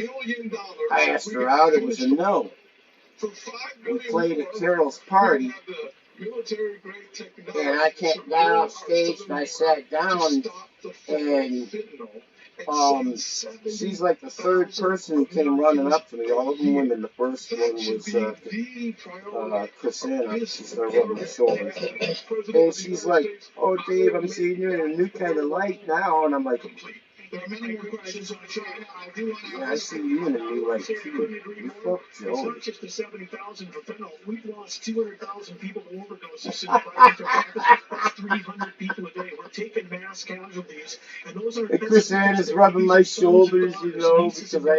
I asked her out, it was a no. We played at Carol's party, and I got off stage and I sat down, and she's like the third person who came running up to me. All of them women. The first one was Chrisanna. She started rubbing my shoulders, and she's like, "Oh, Dave, I'm seeing you in a new kind of light now," and I'm like, There are many more questions on the show. I do want to yeah, I see you in a new light too. You fucked Joe. 60 to 70,000 for fentanyl. We've lost 200,000 people to overdoses since That's 300 people a day. We're taking mass casualties, and those are. Chris Anna's rubbing my shoulders, you know, because I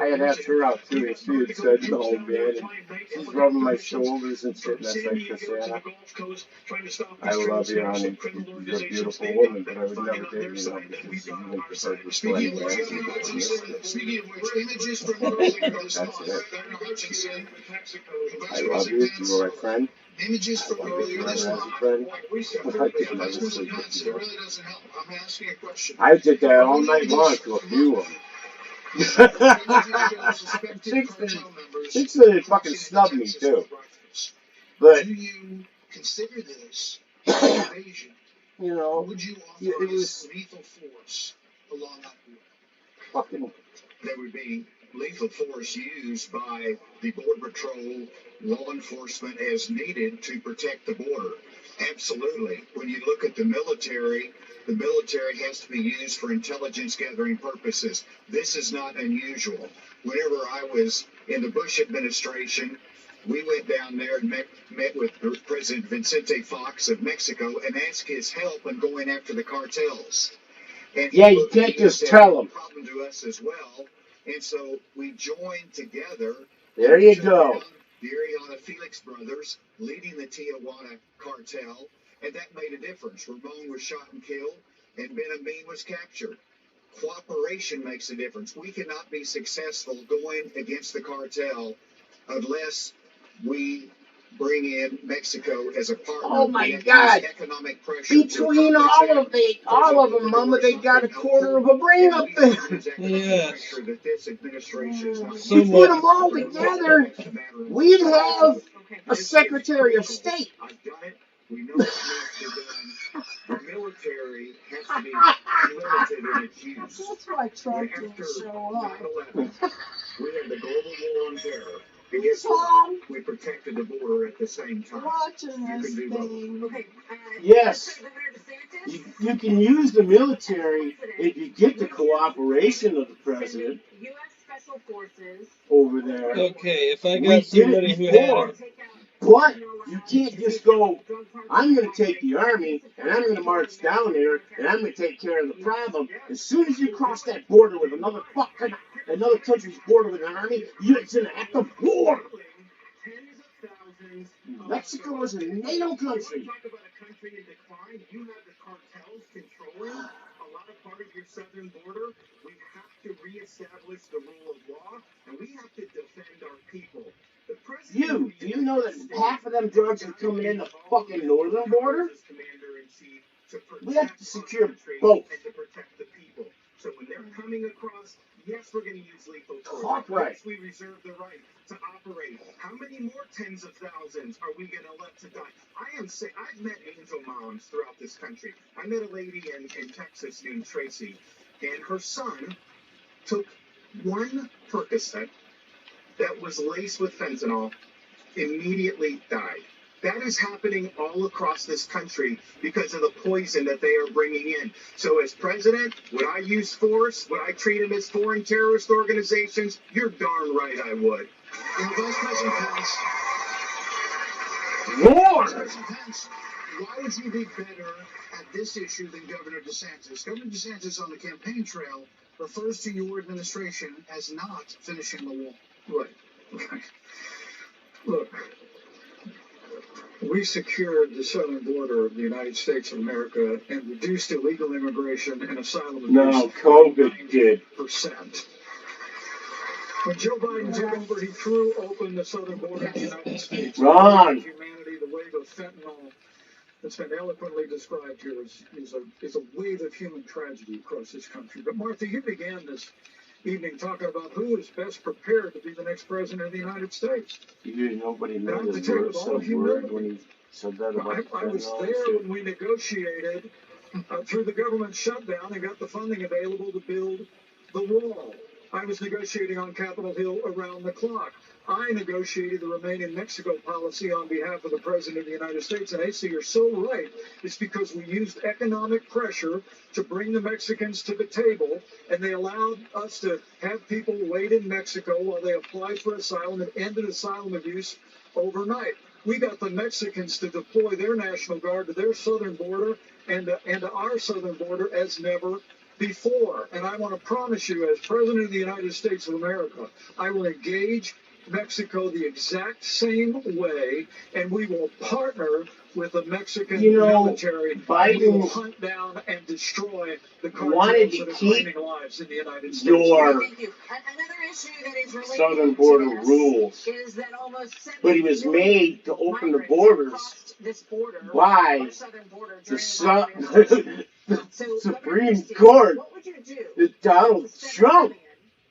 had asked her out too, and she had said no, man. And she's rubbing my shoulders and shit, and I said, Chris Anna, I love you, honey. You're a beautiful woman, but I would never date you, because you wouldn't prefer to display that. That's it. I love you. You are my friend. Images from earlier this month. I did that all night long to a few of them. Chicks didn't fucking snub me too. But do you consider this invasion? You know, would you it authorize was lethal force along that border? fucking. There would be lethal force used by the Border Patrol, law enforcement as needed to protect the border. Absolutely. When you look at the military has to be used for intelligence gathering purposes. This is not unusual. Whenever I was in the Bush administration, we went down there and met with President Vicente Fox of Mexico and asked his help in going after the cartels. And yeah, you can't just tell them. Problem to us as well. And so we joined together. There you go. The Ariana Felix brothers leading the Tijuana cartel, and that made a difference. Ramon was shot and killed, and Ben Amin was captured. Cooperation makes a difference. We cannot be successful going against the cartel unless we bring in Mexico as a partner. Oh my God! Economic pressure Between all of them, Mama, they got a quarter of a brain up there. Yeah. If you put them all together, we'd have a Secretary of State. military has to be limited in its use. That's why Trump didn't show up. 9/11, we had the global war on terror. And guess what? We protected the border at the same time. Watching You this can do both. thing. Okay, Yes, you can use the military if you get the cooperation of the president U.S. Special Forces. over there. Okay, if I We got did somebody it who before. had But you can't just go, I'm going to take the army and I'm going to march down there and I'm going to take care of the problem. As soon as you cross that border with another country's border with an army, it's an act of war. Mexico is a NATO country. Talk about a country in decline. You have the cartels controlling a lot of part of your southern border. We have to reestablish the rule of law, and we have to defend our people. The president Do you know that half of them drugs are coming in the fucking northern border? We have to secure both. and to protect the people. So when they're coming across, yes, we're going to use lethal force. Talk right. Yes, we reserve the right to operate. How many more tens of thousands are we going to let to die? I am sick. I've met angel moms throughout this country. I met a lady in Texas named Tracy, and her son took one Percocet that was laced with fentanyl, immediately died. That is happening all across this country because of the poison that they are bringing in. So as president, would I use force? Would I treat them as foreign terrorist organizations? You're darn right I would. Vice President Pence, War! Vice President Pence, why would you be better at this issue than Governor DeSantis? Governor DeSantis on the campaign trail refers to your administration as not finishing the wall. Right. Look, we secured the southern border of the United States of America and reduced illegal immigration and asylum abuse. No, COVID did. %. When Joe Biden took over, he threw open the southern border of the United States. Wrong. Humanity, the wave of fentanyl that's been eloquently described here is a wave of human tragedy across this country. But Martha, you began this evening talking about who is best prepared to be the next president of the United States. Nobody And I have made to his tell you, word with all so word humility, when he said that about I was there when we negotiated through the government shutdown and got the funding available to build the wall. I was negotiating on Capitol Hill around the clock. I negotiated the Remain in Mexico policy on behalf of the President of the United States. And AC, you're so right. It's because we used economic pressure to bring the Mexicans to the table, and they allowed us to have people wait in Mexico while they applied for asylum and ended asylum abuse overnight. We got the Mexicans to deploy their National Guard to their southern border and to our southern border as never before. And I want to promise you, as President of the United States of America, I will engage Mexico the exact same way, and we will partner with the Mexican military. Biden we will hunt down and destroy the wanted cartels to that are keep claiming lives in the United States. your Thank you. Another issue that is related southern border to this rules. is that almost 7 But he was million made to open the migrants borders crossed this border, by our southern border, the So, Supreme Court what would you do that Donald Trump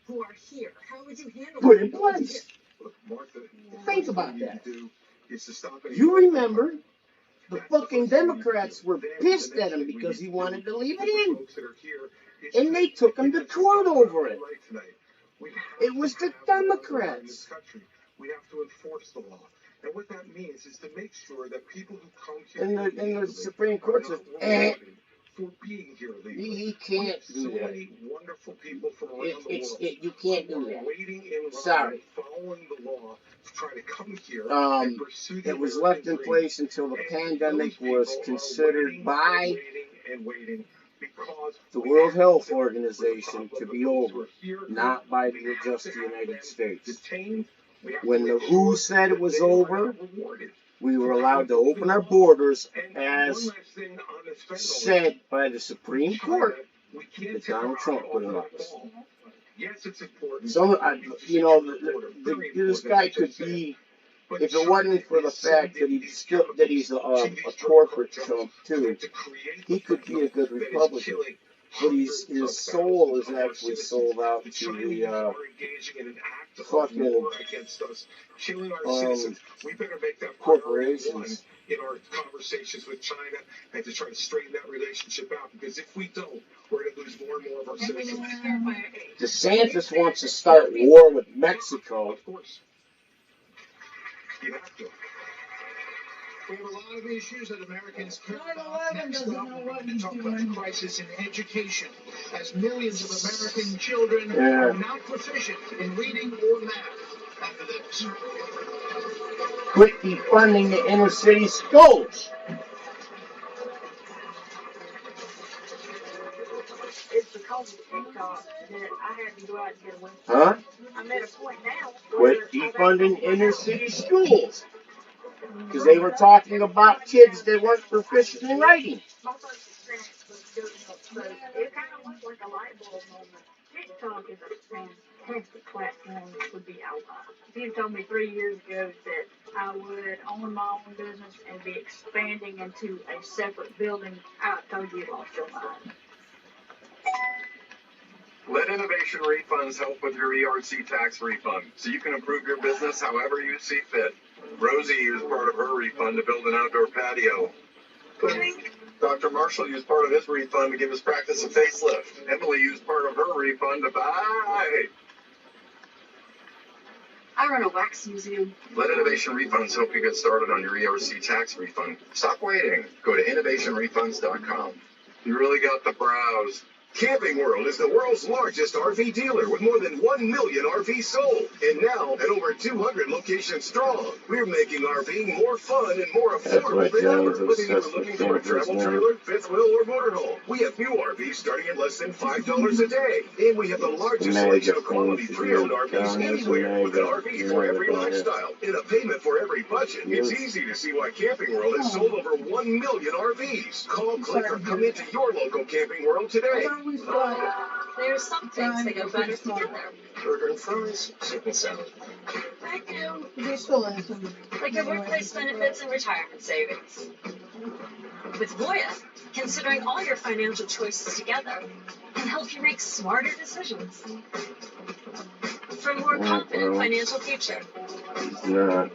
who are here? How would you handle put that? in place. Look, Martha, Think about what you that. need to do is to stop any- You remember, the fucking Democrats were pissed at him because he wanted to leave it in. folks that are here. And they took him to court over it. Right tonight. We have It was the to have law in this Democrats. country. We have to enforce the law. And what that means is to make sure that people who come here And the illegally Supreme Court are says, not rewarded for being here illegally. he can't We do have so that. many wonderful people from around the world You can't who do are that. waiting in line, Sorry. following the law, to try to come here and Um, pursue the it was American left in dream. place until the And pandemic those was people are considered waiting by and waiting and waiting because the we World have Health to Organization to be over, not by just the United States. detain. We have to When the make WHO sure said it that was they are over, not rewarded. we were allowed to open our borders And as one last thing on this fentanyl said by the Supreme Court we can't that take our Donald Trump eye put off in the office. ball. Yes, it's important. This guy could be, if it wasn't for the fact that he's a corporate chump too, he could be a good Republican. But his soul is actually sold out to the fucking corporations. In our conversations with China and to try to straighten that relationship out, because if we don't, we're going to lose more and more of our citizens. DeSantis wants to start war with Mexico. Of course. You have to. We have a lot of issues that Americans care about. Next up, we're going to talk about the crisis in education, as millions of American children are not proficient in reading or math after this. Quit defunding the inner city schools. It's because of TikTok that I had to go out and get a win. Huh? I'm at a point now. Quit defunding inner city schools. Because they were talking about kids that weren't proficient in writing. My first experience was doing it, so it kind of was like a light bulb moment. TikTok is a fantastic platform would be outlined. If you told me 3 years ago that I would own my own business and be expanding into a separate building, I told you lost your mind. Let Innovation Refunds help with your ERC tax refund so you can improve your business however you see fit. Rosie used part of her refund to build an outdoor patio. Dr. Marshall used part of his refund to give his practice a facelift. Emily used part of her refund to buy. I run a wax museum. Let Innovation Refunds help you get started on your ERC tax refund. Stop waiting. Go to innovationrefunds.com. You really got the browse. Camping World is the world's largest RV dealer with more than 1 million RVs sold. And now, at over 200 locations strong, we're making RVing more fun and more affordable than ever. Whether you're looking for a travel trailer, fifth wheel, or motorhome, we have new RVs starting at less than $5 a day. And we have the largest selection of quality pre-owned RVs anywhere, with an RV for every lifestyle and a payment for every budget. It's easy to see why Camping World has sold over 1 million RVs. Call, click, or come into your local Camping World today. There's some things that go better together. Burger and fries, soup and salad. I do. Like Like your workplace benefits and retirement savings. With Voya, considering all your financial choices together can help you make smarter decisions for a more confident financial future. Yeah.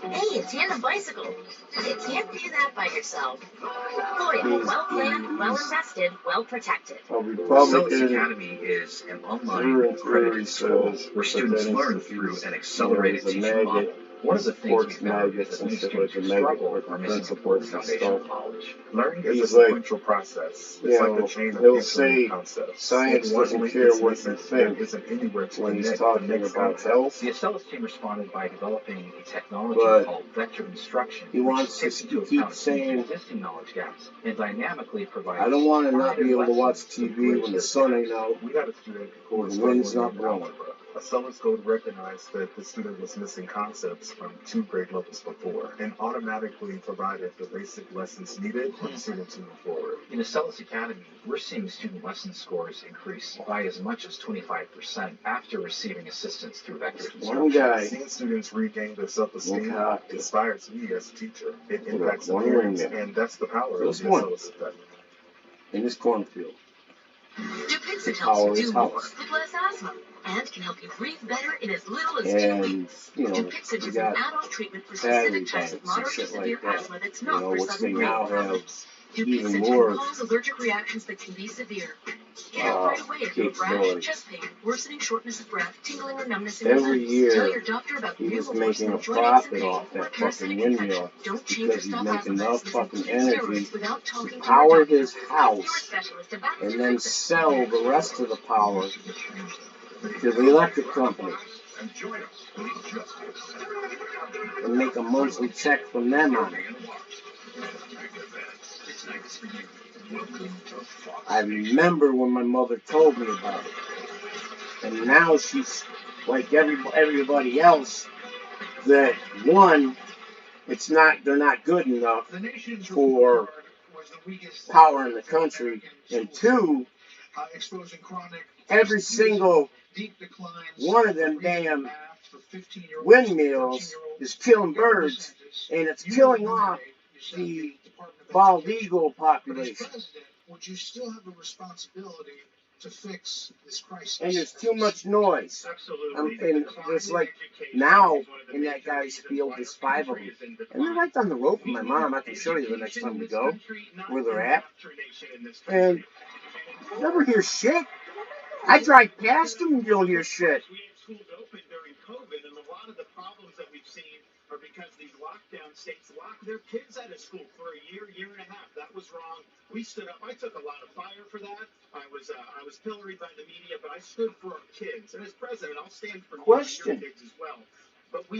Hey, it's Hannah Bicycle. You can't do that by yourself. Voya, well planned, well invested, well protected. Republican Academy is an online accredited school where students learn through an accelerated teaching model. One of the things we found is that many students who struggle are missing important foundational knowledge. Learning is a sequential process. It's like the chain of insulin concepts. Science doesn't care what you think when he's talking about health. The Acellus team responded by developing a technology called vector instruction. He wants to keep saying, existing knowledge gaps and dynamically provide. I don't want to not be able to watch TV when the sun ain't out We got a student or the wind's not blowing. Acellus Code recognized that the student was missing concepts from 2 grade levels before and automatically provided the basic lessons needed for the student to move forward. In Acellus Academy, we're seeing student lesson scores increase by as much as 25% after receiving assistance through vector instruction. Seeing students regain their self-esteem inspires me as a teacher. It impacts appearance, and that's the power of the Acellus effect. In this cornfield. Dupixent helps you do more with less asthma and can help you breathe better in as little as 2 weeks. Dupixent is an add-on treatment for specific types of moderate to severe asthma that's not for sudden breathing problems. Dupixent can cause allergic reactions that can be severe. Get help right away if you have rash, chest pain, worsening shortness of breath, tingling or numbness in your Every limbs. year, Tell your doctor about he new was or making a worsening joint aches and profit pain off or that fucking parasitic infection. windmill Don't change your because he'd stop make asthma enough medicines fucking and energy steroids without talking to to your power doctor. his Your house specialist about and then sell the rest of the power to the electric company and make a monthly check from them on it. I remember when my mother told me about it. And now she's like everybody else that one, they're not good enough for power in the country, and two, every single one of them damn windmills is killing birds, and it's killing off the bald eagle population. would you still have a responsibility to fix this crisis? And there's too much noise. Absolutely. And there's like now in that guy's field, there's 5 of them. And they're right down the road from my mom. I can show you the next time we go where they're at. And you never hear shit. I drive past them and you don't hear shit. We had schools open during COVID, and a lot of the problems that we've seen are because these lockdown states lock their kids out of school for a year, year and a half. That was wrong. We stood up. I took a lot of fire for that. I was pilloried by the media, but I stood for our kids. And as president, I'll stand for your kids as well. But we